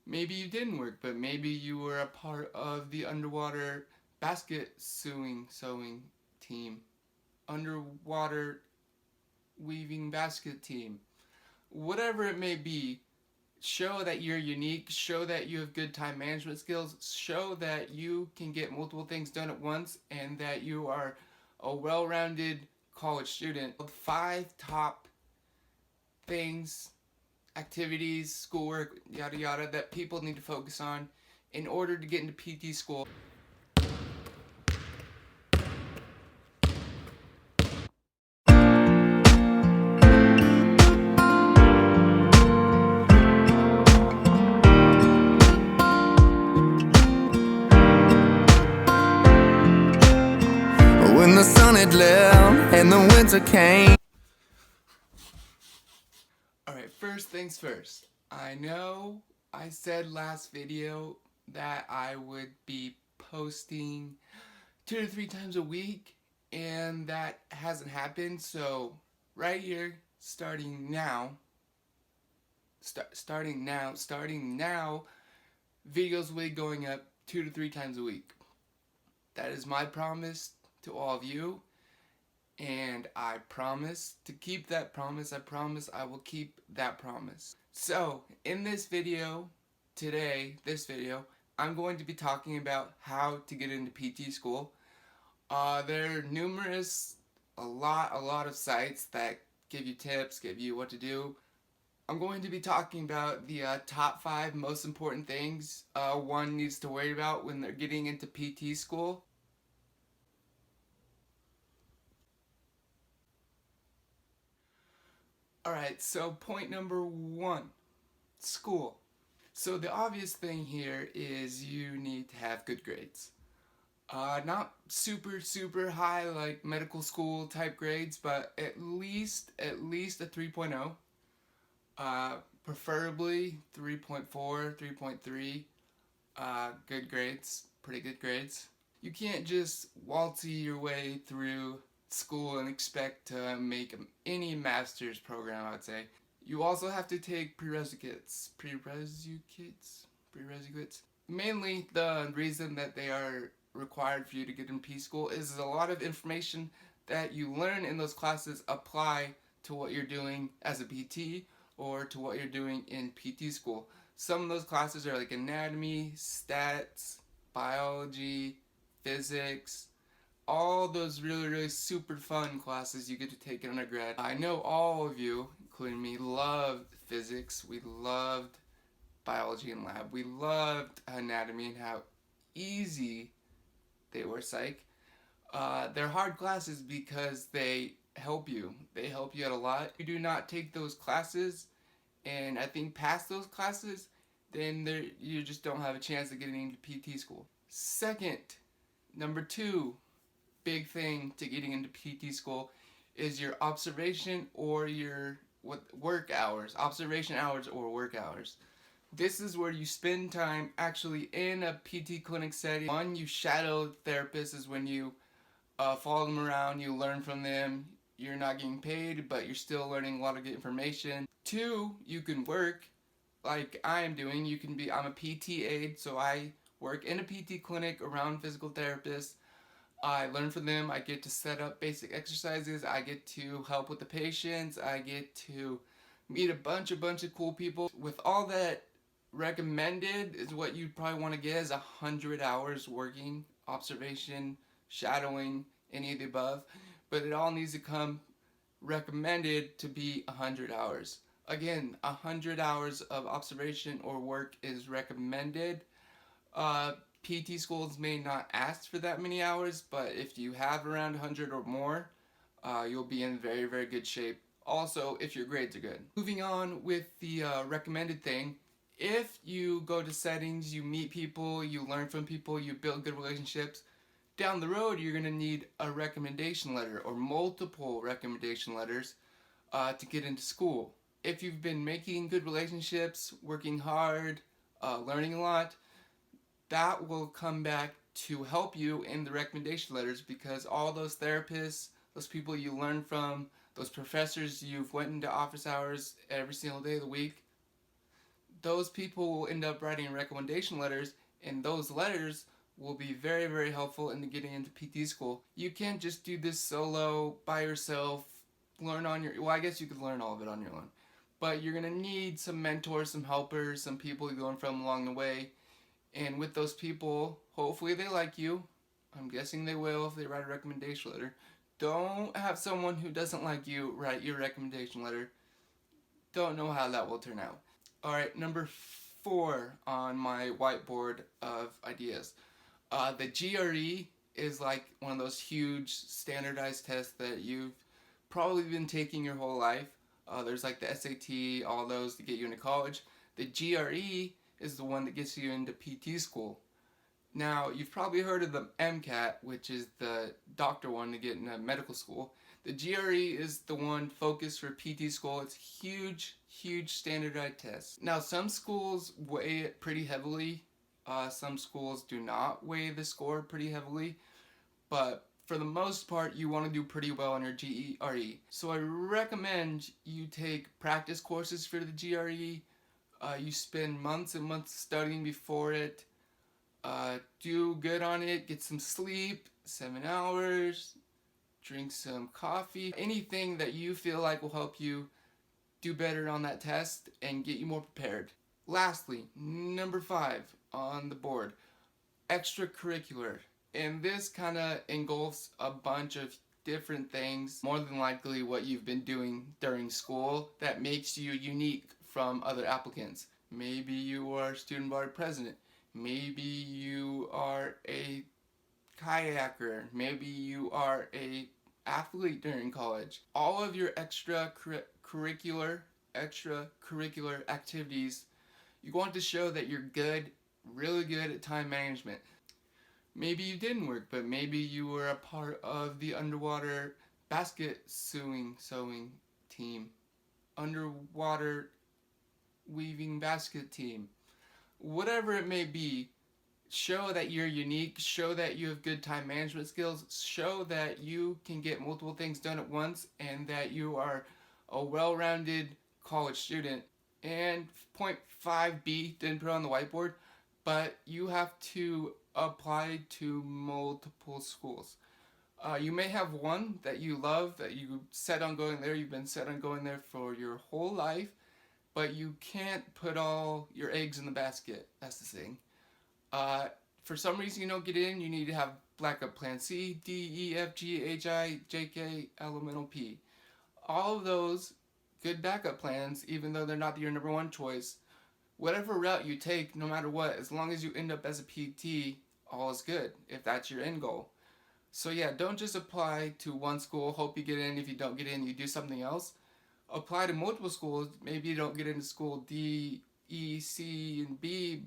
Maybe you didn't work, but maybe you were a part of the underwater basket sewing team, underwater weaving basket team. Whatever it may be, show that you're unique, show that you have good time management skills, show that you can get multiple things done at once, and that you are a well-rounded college student. 5 top things, activities, schoolwork, yada yada, that people need to focus on in order to get into PT school. When the sun had left and the winter came. Alright, first things first. I know I said last video that I would be posting 2 to 3 times a week, and that hasn't happened, so right here, starting now, videos will be going up 2 to 3 times a week. That is my promise to all of you, and I promise to keep that promise. I promise I will keep that promise. So, in this video, I'm going to be talking about how to get into PT school. There are a lot of sites that give you tips, give you what to do. I'm going to be talking about the top 5 most important things one needs to worry about when they're getting into PT school. Alright, so point number 1, school. So the obvious thing here is you need to have good grades. Not super high like medical school type grades, but at least a 3.0. Preferably 3.4, 3.3. Good grades, pretty good grades. You can't just waltzy your way through school and expect to make any master's program, I would say. You also have to take prerequisites. Mainly the reason that they are required for you to get in P school is a lot of information that you learn in those classes apply to what you're doing as a PT or to what you're doing in PT school. Some of those classes are like anatomy, stats, biology, physics, all those really super fun classes you get to take in undergrad. I know all of you, including me, loved physics. We loved biology in lab. We loved anatomy and how easy they were. Psych. They're hard classes because they help you. They help you out a lot. If you do not take those classes, and I think pass those classes, then you just don't have a chance of getting into PT school. Second, number 2, big thing to getting into PT school is your observation or your work hours. Observation hours or work hours. This is where you spend time actually in a PT clinic setting. One, you shadow therapists is when you follow them around, you learn from them. You're not getting paid, but you're still learning a lot of good information. 2, you can work like I am doing. I'm a PT aide, so I work in a PT clinic around physical therapists. I learn from them. I get to set up basic exercises. I get to help with the patients. I get to meet a bunch of cool people. With all that recommended is what you probably want to get is 100 hours working, observation, shadowing, any of the above. But it all needs to come recommended to be 100 hours. Again, 100 hours of observation or work is recommended. PT schools may not ask for that many hours, but if you have around 100 or more, you'll be in very good shape. Also, if your grades are good. Moving on with the recommended thing, if you go to settings, you meet people, you learn from people, you build good relationships, down the road you're going to need a recommendation letter or multiple recommendation letters to get into school. If you've been making good relationships, working hard, learning a lot, that will come back to help you in the recommendation letters, because all those therapists, those people you learn from, those professors you've went into office hours every single day of the week, those people will end up writing recommendation letters, and those letters will be very, very helpful in getting into PT school. You can't just do this solo by yourself, learn on your, well, I guess you could learn all of it on your own. But you're gonna need some mentors, some helpers, some people you learn from along the way. And with those people, hopefully they like you. I'm guessing they will if they write a recommendation letter. Don't have someone who doesn't like you write your recommendation letter. Don't know how that will turn out. Alright, number 4 on my whiteboard of ideas. The GRE is like one of those huge standardized tests that you've probably been taking your whole life. There's like the SAT, all those to get you into college. The GRE is the one that gets you into PT school. Now, you've probably heard of the MCAT, which is the doctor one to get into medical school. The GRE is the one focused for PT school. It's huge, huge standardized test. Now, some schools weigh it pretty heavily. Some schools do not weigh the score pretty heavily. But for the most part, you want to do pretty well on your GRE. So I recommend you take practice courses for the GRE. You spend months and months studying before it. Do good on it. Get some sleep, 7 hours. Drink some coffee. Anything that you feel like will help you do better on that test and get you more prepared. Lastly, number 5 on the board, extracurricular. And this kind of engulfs a bunch of different things, more than likely what you've been doing during school that makes you unique from other applicants. Maybe you are student body president. Maybe you are a kayaker. Maybe you are a athlete during college. All of your extracurricular activities, you want to show that you're good, really good at time management. Maybe you didn't work, but maybe you were a part of the underwater basket sewing team, underwater weaving basket team. Whatever it may be, show that you're unique, show that you have good time management skills, show that you can get multiple things done at once, and that you are a well-rounded college student. And point 5B, didn't put it on the whiteboard, but you have to apply to multiple schools. You may have one that you love, that you set on going there, you've been set on going there for your whole life, but you can't put all your eggs in the basket. That's the thing. For some reason you don't get in, you need to have backup plan C, D, E, F, G, H, I, J, K, L, P. All of those good backup plans, even though they're not your number one choice, whatever route you take, no matter what, as long as you end up as a PT, all is good, if that's your end goal. So yeah, don't just apply to one school, hope you get in. If you don't get in, you do something else. Apply to multiple schools. Maybe you don't get into school D, E, C, and B,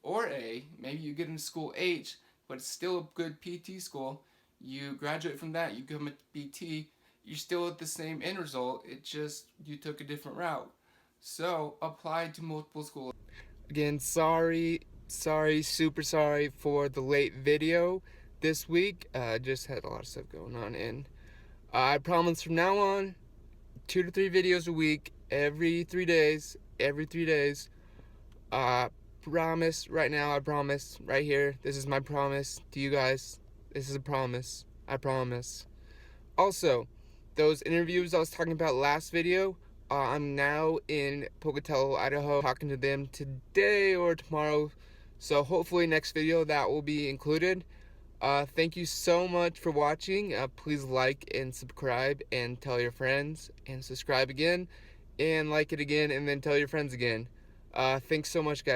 or A. Maybe you get into school H, but it's still a good PT school. You graduate from that, you become a PT, you're still at the same end result. It just, you took a different route. So apply to multiple schools. Again, sorry, super sorry for the late video this week. Just had a lot of stuff going on, and I promise from now on, 2 to 3 videos a week, every 3 days. Promise right now, I promise right here. This is my promise to you guys. This is a promise. I promise. Also, those interviews I was talking about last video, I'm now in Pocatello, Idaho, talking to them today or tomorrow. So hopefully next video that will be included. Thank you so much for watching. Please like and subscribe and tell your friends, and subscribe again and like it again and then tell your friends again. Thanks so much, guys.